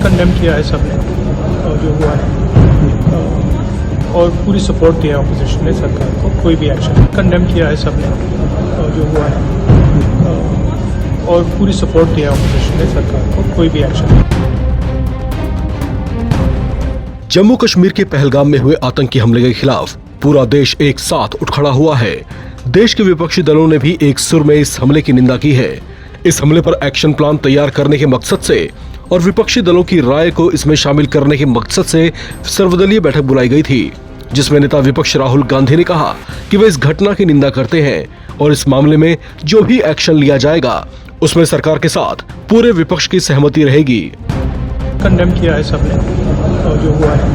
Condemn किया है सबने जो हुआ है और पूरी सपोर्ट दिया ऑपोजिशन ने सरकार को, कोई भी एक्शन कंडेम किया है सबने जो हुआ है और पूरी सपोर्ट दिया ऑपोजिशन ने सरकार को, कोई भी एक्शन। जम्मू कश्मीर के पहलगाम में हुए आतंकी हमले के खिलाफ पूरा देश एक साथ उठ खड़ा हुआ है। देश के विपक्षी दलों ने भी एक सुर में इस हमले की निंदा की है। इस हमले पर एक्शन प्लान तैयार करने के मकसद से और विपक्षी दलों की राय को इसमें शामिल करने के मकसद से सर्वदलीय बैठक बुलाई गई थी, जिसमें नेता विपक्ष राहुल गांधी ने कहा कि वे इस घटना की निंदा करते हैं और इस मामले में जो भी एक्शन लिया जाएगा उसमें सरकार के साथ पूरे विपक्ष की सहमति रहेगी। कंडेम किया है सबने जो हुआ है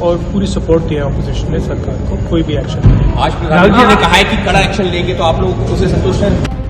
और पूरी सपोर्ट दिया ऑपोजिशन ने सरकार को, कोई भी एक्शन। आज प्रधानमंत्री ने कहा है कि कड़ा एक्शन लेंगे, तो आप लोग उससे संतुष्ट हैं?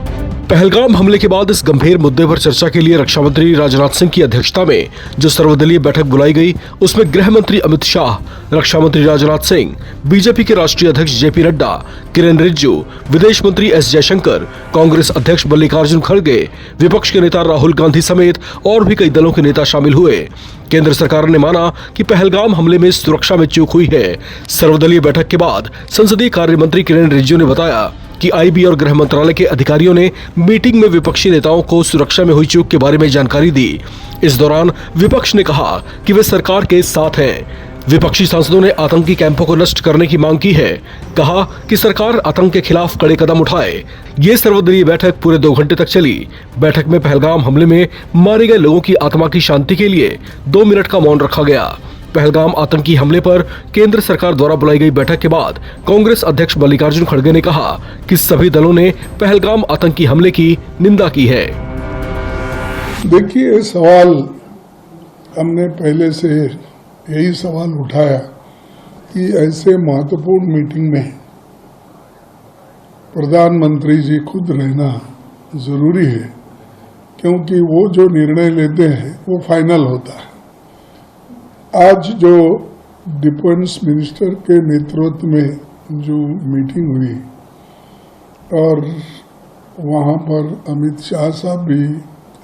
पहलगाम हमले के बाद इस गंभीर मुद्दे पर चर्चा के लिए रक्षा मंत्री राजनाथ सिंह की अध्यक्षता में जो सर्वदलीय बैठक बुलाई गई, उसमें गृह मंत्री अमित शाह, रक्षा मंत्री राजनाथ सिंह, बीजेपी के राष्ट्रीय अध्यक्ष जेपी नड्डा, किरेन रिजिजू, विदेश मंत्री एस जयशंकर, कांग्रेस अध्यक्ष मल्लिकार्जुन खड़गे, विपक्ष के नेता राहुल गांधी समेत और भी कई दलों के नेता शामिल हुए। केंद्र सरकार ने माना कि पहलगाम हमले में सुरक्षा में चूक हुई है। सर्वदलीय बैठक के बाद संसदीय कार्य मंत्री किरेन रिजिजू ने बताया कि आईबी और गृह मंत्रालय के अधिकारियों ने मीटिंग में विपक्षी नेताओं को सुरक्षा में हुई चूक के बारे में जानकारी दी। इस दौरान विपक्ष ने कहा कि वे सरकार के साथ हैं। विपक्षी सांसदों ने आतंकी कैंपों को नष्ट करने की मांग की है। कहा कि सरकार आतंक के खिलाफ कड़े कदम उठाए। ये सर्वदलीय बैठक पूरे 2 घंटे तक चली। बैठक में पहलगाम हमले में मारे गए लोगों की आत्मा की शांति के लिए 2 मिनट का मौन रखा गया। पहलगाम आतंकी हमले पर केंद्र सरकार द्वारा बुलाई गई बैठक के बाद कांग्रेस अध्यक्ष मल्लिकार्जुन खड़गे ने कहा कि सभी दलों ने पहलगाम आतंकी हमले की निंदा की है। देखिए, सवाल हमने पहले से यही सवाल उठाया कि ऐसे महत्वपूर्ण मीटिंग में प्रधानमंत्री जी खुद रहना जरूरी है, क्योंकि वो जो निर्णय लेते हैं वो फाइनल होता है। आज जो डिफेंस मिनिस्टर के नेतृत्व में जो मीटिंग हुई और वहाँ पर अमित शाह साहब भी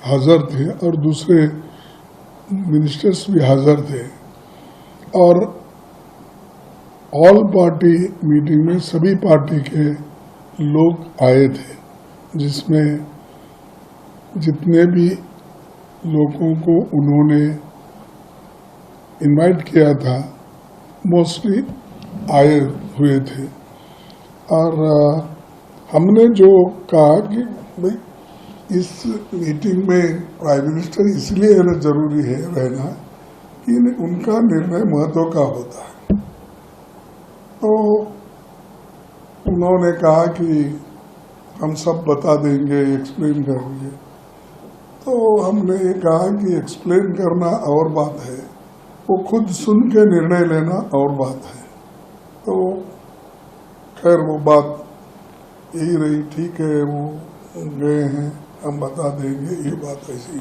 हाजिर थे और दूसरे मिनिस्टर्स भी हाजिर थे और ऑल पार्टी मीटिंग में सभी पार्टी के लोग आए थे, जिसमें जितने भी लोगों को उन्होंने इनवाइट किया था मोस्टली आए हुए थे। और हमने जो कहा कि भाई इस मीटिंग में प्राइम मिनिस्टर इसलिए जरूरी है रहना कि उनका निर्णय महत्व का होता है। तो उन्होंने कहा कि हम सब बता देंगे, एक्सप्लेन करेंगे। तो हमने ये कहा कि एक्सप्लेन करना और बात है, वो खुद सुन के निर्णय लेना और बात है। तो खैर वो बात यही रही, ठीक है, वो गए हैं, हम बता देंगे, ये बात ऐसी ही।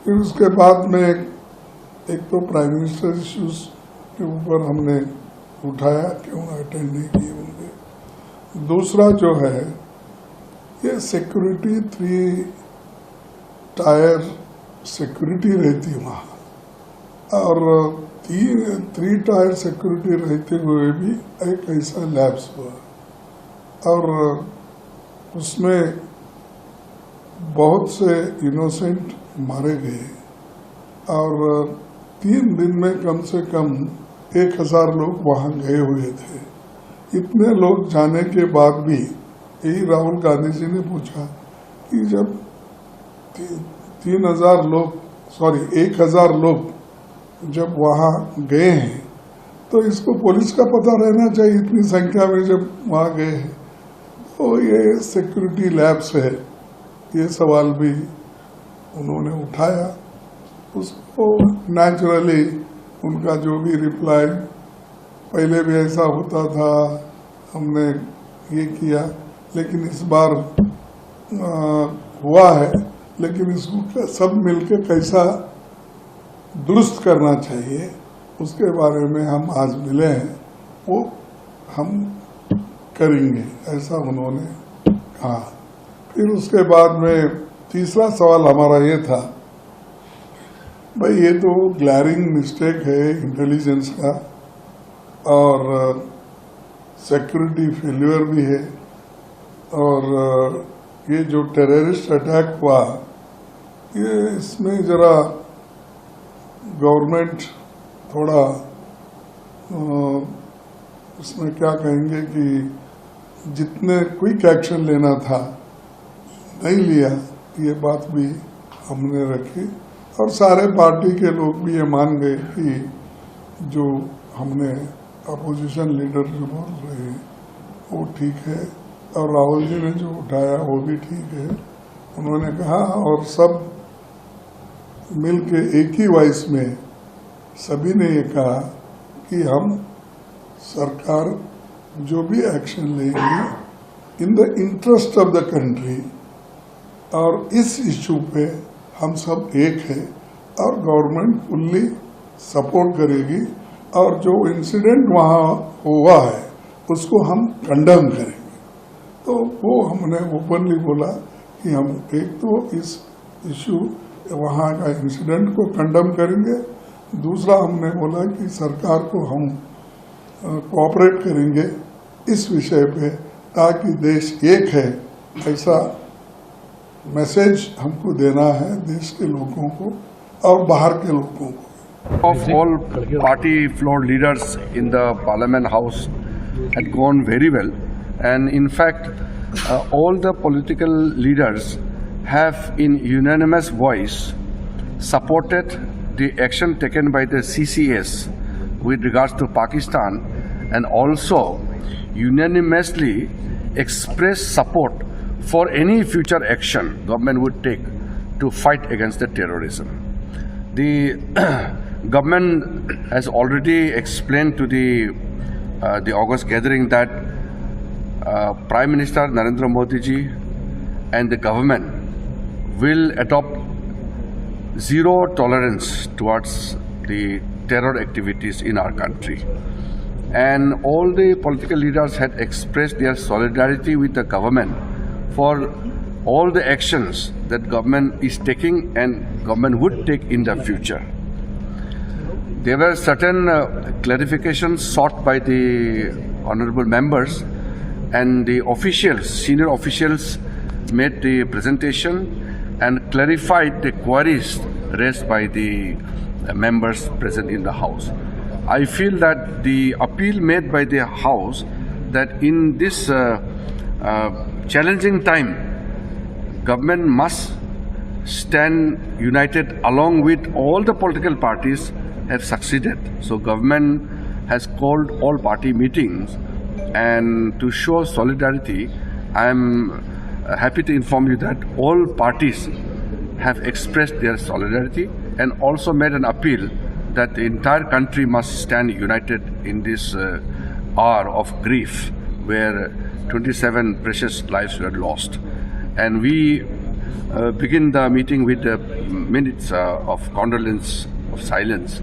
फिर उसके बाद में एक तो प्राइम मिनिस्टर इश्यूज के ऊपर हमने उठाया, क्यों अटेंड नहीं किए होंगे। दूसरा जो है ये सिक्योरिटी, 3 टायर सिक्योरिटी रहती वहाँ, और 3 टायर सिक्योरिटी रहते हुए भी एक ऐसा लैप्स हुआ और उसमें बहुत से इनोसेंट मारे गए और 3 दिन में कम से कम 1000 लोग वहाँ गए हुए थे। इतने लोग जाने के बाद भी यही राहुल गांधी जी ने पूछा कि जब 1000 लोग जब वहाँ गए हैं तो इसको पुलिस का पता रहना चाहिए, इतनी संख्या में जब वहाँ गए हैं। तो ये सिक्योरिटी लैब्स है, ये सवाल भी उन्होंने उठाया। उसको नेचुरली उनका जो भी रिप्लाई, पहले भी ऐसा होता था, हमने ये किया, लेकिन इस बार हुआ है, लेकिन इसको सब मिलकर कैसा दुरुस्त करना चाहिए उसके बारे में हम आज मिले हैं, वो हम करेंगे, ऐसा उन्होंने कहा। फिर उसके बाद में तीसरा सवाल हमारा ये था भाई ये तो ग्लैरिंग मिस्टेक है इंटेलिजेंस का और सिक्योरिटी फेल्यूर भी है और ये जो टेररिस्ट अटैक हुआ ये इसमें जरा गवर्नमेंट थोड़ा इसमें क्या कहेंगे कि जितने क्विक एक्शन लेना था नहीं लिया, ये बात भी हमने रखी और सारे पार्टी के लोग भी ये मान गए कि जो हमने अपोजिशन लीडर जो बोल रहे हैं वो ठीक है और राहुल जी ने जो उठाया वो भी ठीक है, उन्होंने कहा और सब मिलके एक ही वॉइस में सभी ने ये कहा कि हम सरकार जो भी एक्शन लेगी in the interest of the country और इस इश्यू पे हम सब एक है और गवर्नमेंट फुल्ली सपोर्ट करेगी और जो इंसिडेंट वहाँ हुआ है उसको हम कंडेम करेंगे। तो वो हमने ओपनली बोला कि हम एक तो इस इश्यू वहाँ का इंसिडेंट को कंडेम करेंगे, दूसरा हमने बोला कि सरकार को हम कोऑपरेट करेंगे इस विषय पे ताकि देश एक है, ऐसा मैसेज हमको देना है देश के लोगों को और बाहर के लोगों को। Of all party floor leaders in the Parliament House had gone very well, and in fact all the political leaders have in unanimous voice supported the action taken by the CCS with regards to Pakistan and also unanimously expressed support for any future action government would take to fight against the terrorism. The government has already explained to the August gathering that Prime Minister Narendra Modi ji and the government will adopt zero tolerance towards the terror activities in our country. And all the political leaders had expressed their solidarity with the government for all the actions that government is taking and government would take in the future. There were certain clarifications sought by the honorable members, and the officials, senior officials, made the presentation and clarified the queries raised by the members present in the House. I feel that the appeal made by the House that in this challenging time, government must stand united along with all the political parties have succeeded. So government has called all party meetings, and to show solidarity, I am happy to inform you that all parties have expressed their solidarity and also made an appeal that the entire country must stand united in this hour of grief where 27 precious lives were lost. And we begin the meeting with minutes of condolence, of silence